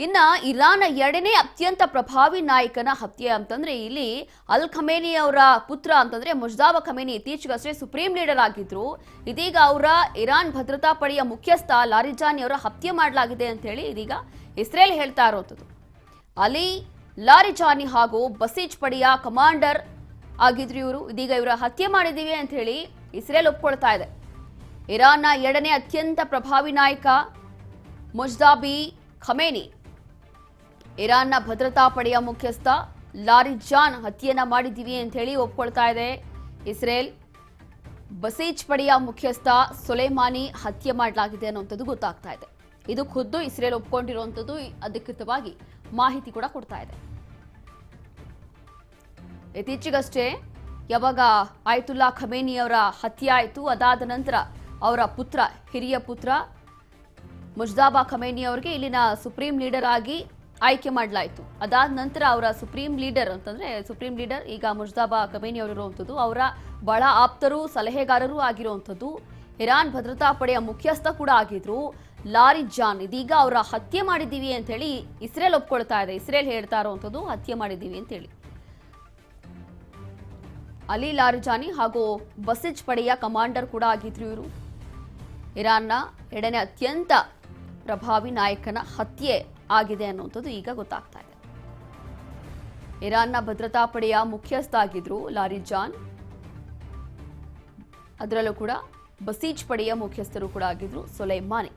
ಇನ್ನ ಇರಾನ್ ಎರಡನೇ ಅತ್ಯಂತ ಪ್ರಭಾವಿ ನಾಯಕನ ಹತ್ಯೆ ಅಂತಂದ್ರೆ ಇಲ್ಲಿ ಅಲ್ ಖಮೇನಿ ಅವರ ಪುತ್ರ ಅಂತಂದ್ರೆ ಮುಜ್ದಾಬಾ ಖಮೇನಿ ಇತ್ತೀಚೆಗಷ್ಟೇ ಸುಪ್ರೀಂ ಲೀಡರ್ ಆಗಿದ್ರು. ಇದೀಗ ಅವರ ಇರಾನ್ ಭದ್ರತಾ ಪಡೆಯ ಮುಖ್ಯಸ್ಥ ಲಾರಿಜಾನಿ ಅವರ ಹತ್ಯೆ ಮಾಡಲಾಗಿದೆ ಅಂತ ಹೇಳಿ ಇದೀಗ ಇಸ್ರೇಲ್ ಹೇಳ್ತಾ ಇರುವಂತದ್ದು. ಅಲಿ ಲಾರಿಜಾನಿ ಹಾಗೂ ಬಸೀಜ್ ಪಡೆಯ ಕಮಾಂಡರ್ ಆಗಿದ್ರು ಇವರು. ಇದೀಗ ಇವರ ಹತ್ಯೆ ಮಾಡಿದೀವಿ ಅಂತ ಹೇಳಿ ಇಸ್ರೇಲ್ ಒಪ್ಕೊಳ್ತಾ ಇದೆ. ಇರಾನ್ನ ಎರಡನೇ ಅತ್ಯಂತ ಪ್ರಭಾವಿ ನಾಯಕ ಮುಜ್ದಾಬಿ ಖಮೇನಿ ಇರಾನ್ನ ಭದ್ರತಾ ಪಡೆಯ ಮುಖ್ಯಸ್ಥ ಲಾರಿಜಾನ್ ಹತ್ಯೆಯನ್ನ ಮಾಡಿದ್ದೀವಿ ಅಂತ ಹೇಳಿ ಒಪ್ಕೊಳ್ತಾ ಇದೆ ಇಸ್ರೇಲ್. ಬಸೀಜ್ ಪಡೆಯ ಮುಖ್ಯಸ್ಥ ಸುಲೈಮಾನಿ ಹತ್ಯೆ ಮಾಡಲಾಗಿದೆ ಅನ್ನುವಂಥದ್ದು ಗೊತ್ತಾಗ್ತಾ ಇದೆ. ಇದು ಖುದ್ದು ಇಸ್ರೇಲ್ ಒಪ್ಕೊಂಡಿರುವಂಥದ್ದು, ಅಧಿಕೃತವಾಗಿ ಮಾಹಿತಿ ಕೂಡ ಕೊಡ್ತಾ ಇದೆ. ಇತ್ತೀಚೆಗಷ್ಟೇ ಯಾವಾಗ ಆಯತುಲ್ಲಾ ಖಮೇನಿ ಅವರ ಹತ್ಯೆ ಆಯಿತು, ಅದಾದ ನಂತರ ಅವರ ಪುತ್ರ, ಹಿರಿಯ ಪುತ್ರ ಮುಜ್ದಾಬಾ ಖಮೇನಿ ಅವರಿಗೆ ಇಲ್ಲಿನ ಸುಪ್ರೀಂ ಲೀಡರ್ ಆಗಿ ಆಯ್ಕೆ ಮಾಡಲಾಯಿತು. ಅದಾದ ನಂತರ ಅವರ ಸುಪ್ರೀಂ ಲೀಡರ್ ಈಗ ಮುಜ್ದಾಬಾ ಖಮೇನಿ ಅವರು ಇರುವಂಥದ್ದು. ಅವರ ಬಹಳ ಆಪ್ತರು, ಸಲಹೆಗಾರರು ಆಗಿರುವಂಥದ್ದು, ಇರಾನ್ ಭದ್ರತಾ ಪಡೆಯ ಮುಖ್ಯಸ್ಥ ಕೂಡ ಆಗಿದ್ರು ಲಾರಿಜಾನ್. ಇದೀಗ ಅವರ ಹತ್ಯೆ ಮಾಡಿದ್ದೀವಿ ಅಂತ ಹೇಳಿ ಇಸ್ರೇಲ್ ಒಪ್ಕೊಳ್ತಾ ಇದೆ. ಇಸ್ರೇಲ್ ಹೇಳ್ತಾ ಇರುವಂಥದ್ದು ಹತ್ಯೆ ಮಾಡಿದ್ದೀವಿ ಅಂತ ಹೇಳಿ. ಅಲಿ ಲಾರಿಜಾನಿ ಹಾಗೂ ಬಸೀಜ್ ಪಡೆಯ ಕಮಾಂಡರ್ ಕೂಡ ಆಗಿದ್ರು ಇವರು. ಇರಾನ್ನ ಎರಡನೇ ಅತ್ಯಂತ ಪ್ರಭಾವಿ ನಾಯಕನ ಹತ್ಯೆ ಆಗಿದೆ ಅನ್ನುವಂಥದ್ದು ಈಗ ಗೊತ್ತಾಗ್ತಾ ಇದೆ. ಇರಾನ್ನ ಭದ್ರತಾ ಪಡೆಯ ಮುಖ್ಯಸ್ಥ ಆಗಿದ್ರು ಲಾರಿಜಾನ್, ಅದರಲ್ಲೂ ಕೂಡ ಬಸೀಜ್ ಪಡೆಯ ಮುಖ್ಯಸ್ಥರು ಕೂಡ ಆಗಿದ್ರು ಸುಲೈಮಾನಿ.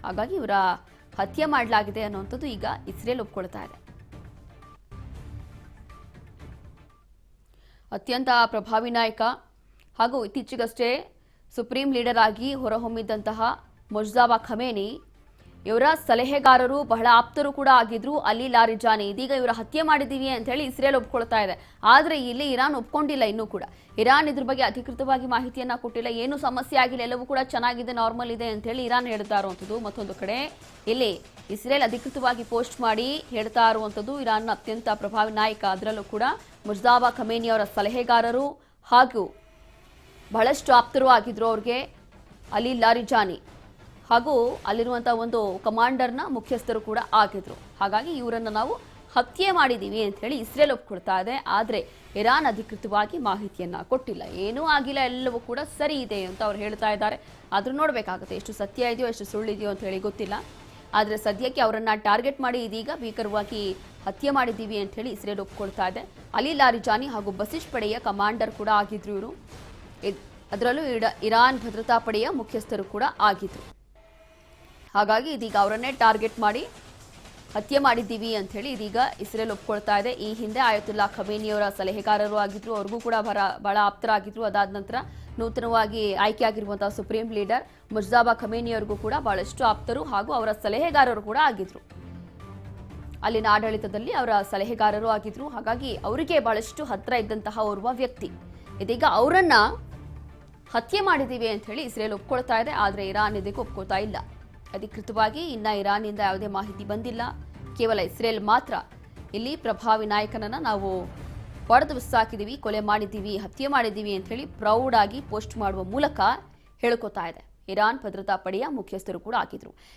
ಹಾಗಾಗಿ ಇವರ ಹತ್ಯೆ ಮಾಡಲಾಗಿದೆ ಅನ್ನುವಂಥದ್ದು ಈಗ ಇಸ್ರೇಲ್ ಒಪ್ಕೊಳ್ತಾ ಇದೆ. ಅತ್ಯಂತ ಪ್ರಭಾವಿ ನಾಯಕ ಹಾಗೂ ಇತ್ತೀಚೆಗಷ್ಟೇ ಸುಪ್ರೀಂ ಲೀಡರ್ ಆಗಿ ಹೊರಹೊಮ್ಮಿದ್ದಂತಹ ಮುಜ್ದಾಬಾ ಖಮೇನಿ ಇವರ ಸಲಹೆಗಾರರು, ಬಹಳ ಆಪ್ತರು ಕೂಡ ಆಗಿದ್ರು ಅಲಿ ಲಾರಿಜಾನಿ. ಇದೀಗ ಇವರ ಹತ್ಯೆ ಮಾಡಿದ್ದೀವಿ ಅಂತ ಹೇಳಿ ಇಸ್ರೇಲ್ ಒಪ್ಕೊಳ್ತಾ ಇದೆ. ಆದರೆ ಇಲ್ಲಿ ಇರಾನ್ ಒಪ್ಕೊಂಡಿಲ್ಲ. ಇನ್ನೂ ಕೂಡ ಇರಾನ್ ಇದ್ರ ಬಗ್ಗೆ ಅಧಿಕೃತವಾಗಿ ಮಾಹಿತಿಯನ್ನ ಕೊಟ್ಟಿಲ್ಲ. ಏನು ಸಮಸ್ಯೆ ಆಗಿಲ್ಲ, ಎಲ್ಲವೂ ಕೂಡ ಚೆನ್ನಾಗಿದೆ, ನಾರ್ಮಲ್ ಇದೆ ಅಂತ ಹೇಳಿ ಇರಾನ್ ಹೇಳ್ತಾ ಇರುವಂಥದ್ದು. ಮತ್ತೊಂದು ಕಡೆ ಇಲ್ಲಿ ಇಸ್ರೇಲ್ ಅಧಿಕೃತವಾಗಿ ಪೋಸ್ಟ್ ಮಾಡಿ ಹೇಳ್ತಾ ಇರುವಂಥದ್ದು ಇರಾನ್ನ ಅತ್ಯಂತ ಪ್ರಭಾವಿ ನಾಯಕ, ಅದರಲ್ಲೂ ಕೂಡ ಮುಜ್ದಾಬಾ ಖಮೇನಿ ಅವರ ಸಲಹೆಗಾರರು ಹಾಗೂ ಬಹಳಷ್ಟು ಆಪ್ತರು ಆಗಿದ್ರು ಅವ್ರಿಗೆ ಅಲಿ ಲಾರಿಜಾನಿ, ಹಾಗೂ ಅಲ್ಲಿರುವಂತಹ ಒಂದು ಕಮಾಂಡರ್ನ ಮುಖ್ಯಸ್ಥರು ಕೂಡ ಆಗಿದ್ರು. ಹಾಗಾಗಿ ಇವರನ್ನು ನಾವು ಹತ್ಯೆ ಮಾಡಿದ್ದೀವಿ ಅಂತ ಹೇಳಿ ಇಸ್ರೇಲ್ ಒಪ್ಕೊಳ್ತಾ ಇದೆ. ಆದರೆ ಇರಾನ್ ಅಧಿಕೃತವಾಗಿ ಮಾಹಿತಿಯನ್ನ ಕೊಟ್ಟಿಲ್ಲ. ಏನೂ ಆಗಿಲ್ಲ, ಎಲ್ಲವೂ ಕೂಡ ಸರಿ ಇದೆ ಅಂತ ಅವ್ರು ಹೇಳ್ತಾ ಇದ್ದಾರೆ. ಆದ್ರೂ ನೋಡಬೇಕಾಗುತ್ತೆ ಎಷ್ಟು ಸತ್ಯ ಇದೆಯೋ ಎಷ್ಟು ಸುಳ್ಳಿದೆಯೋ ಅಂತ ಹೇಳಿ ಗೊತ್ತಿಲ್ಲ. ಆದರೆ ಸದ್ಯಕ್ಕೆ ಅವರನ್ನ ಟಾರ್ಗೆಟ್ ಮಾಡಿ ಇದೀಗ ಭೀಕರವಾಗಿ ಹತ್ಯೆ ಮಾಡಿದ್ದೀವಿ ಅಂತ ಹೇಳಿ ಇಸ್ರೇಲ್ ಒಪ್ಕೊಳ್ತಾ ಇದೆ. ಅಲಿ ಲಾರಿಜಾನಿ ಹಾಗೂ ಬಸೀಜ್ ಪಡೆಯ ಕಮಾಂಡರ್ ಕೂಡ ಆಗಿದ್ರು ಇವರು. ಅದರಲ್ಲೂ ಇರಾನ್ ಭದ್ರತಾ ಪಡೆಯ ಮುಖ್ಯಸ್ಥರು ಕೂಡ ಆಗಿದ್ರು. ಹಾಗಾಗಿ ಇದೀಗ ಅವರನ್ನೇ ಟಾರ್ಗೆಟ್ ಮಾಡಿ ಹತ್ಯೆ ಮಾಡಿದ್ದೀವಿ ಅಂತ ಹೇಳಿ ಇದೀಗ ಇಸ್ರೇಲ್ ಒಪ್ಕೊಳ್ತಾ ಇದೆ. ಈ ಹಿಂದೆ ಆಯತುಲ್ಲಾ ಖಮೇನಿಯವರ ಸಲಹೆಗಾರರು ಆಗಿದ್ರು, ಅವ್ರಿಗೂ ಕೂಡ ಬಹಳ ಆಪ್ತರಾಗಿದ್ರು. ಅದಾದ ನಂತರ ನೂತನವಾಗಿ ಆಯ್ಕೆಯಾಗಿರುವಂತಹ ಸುಪ್ರೀಂ ಲೀಡರ್ ಮುಜ್ದಾಬಾ ಖಮೇನಿಯವರಿಗೂ ಕೂಡ ಬಹಳಷ್ಟು ಆಪ್ತರು ಹಾಗೂ ಅವರ ಸಲಹೆಗಾರರು ಕೂಡ ಆಗಿದ್ರು. ಅಲ್ಲಿನ ಆಡಳಿತದಲ್ಲಿ ಅವರ ಸಲಹೆಗಾರರು ಆಗಿದ್ರು. ಹಾಗಾಗಿ ಅವರಿಗೆ ಬಹಳಷ್ಟು ಹತ್ರ ಇದ್ದಂತಹ ಓರ್ವ ವ್ಯಕ್ತಿ. ಇದೀಗ ಅವರನ್ನ ಹತ್ಯೆ ಮಾಡಿದ್ದೀವಿ ಅಂತ ಹೇಳಿ ಇಸ್ರೇಲ್ ಒಪ್ಕೊಳ್ತಾ ಇದೆ. ಆದರೆ ಇರಾನ್ ಇದಕ್ಕೆ ಒಪ್ಕೊಳ್ತಾ ಇಲ್ಲ. ಅಧಿಕೃತವಾಗಿ ಇನ್ನ ಇರಾನ್ನಿಂದ ಯಾವುದೇ ಮಾಹಿತಿ ಬಂದಿಲ್ಲ. ಕೇವಲ ಇಸ್ರೇಲ್ ಮಾತ್ರ ಇಲ್ಲಿ ಪ್ರಭಾವಿ ನಾಯಕನನ್ನ ನಾವು ಹೊಡೆದು ಬಿಸಾಕಿದ್ದೀವಿ, ಕೊಲೆ ಮಾಡಿದ್ದೀವಿ, ಹತ್ಯೆ ಮಾಡಿದ್ದೀವಿ ಅಂತ ಹೇಳಿ ಪ್ರೌಡ್ ಆಗಿ ಪೋಸ್ಟ್ ಮಾಡುವ ಮೂಲಕ ಹೇಳ್ಕೊತಾ ಇದೆ. ಇರಾನ್ ಭದ್ರತಾ ಪಡೆಯ ಮುಖ್ಯಸ್ಥರು ಕೂಡ ಆಗಿದ್ರು.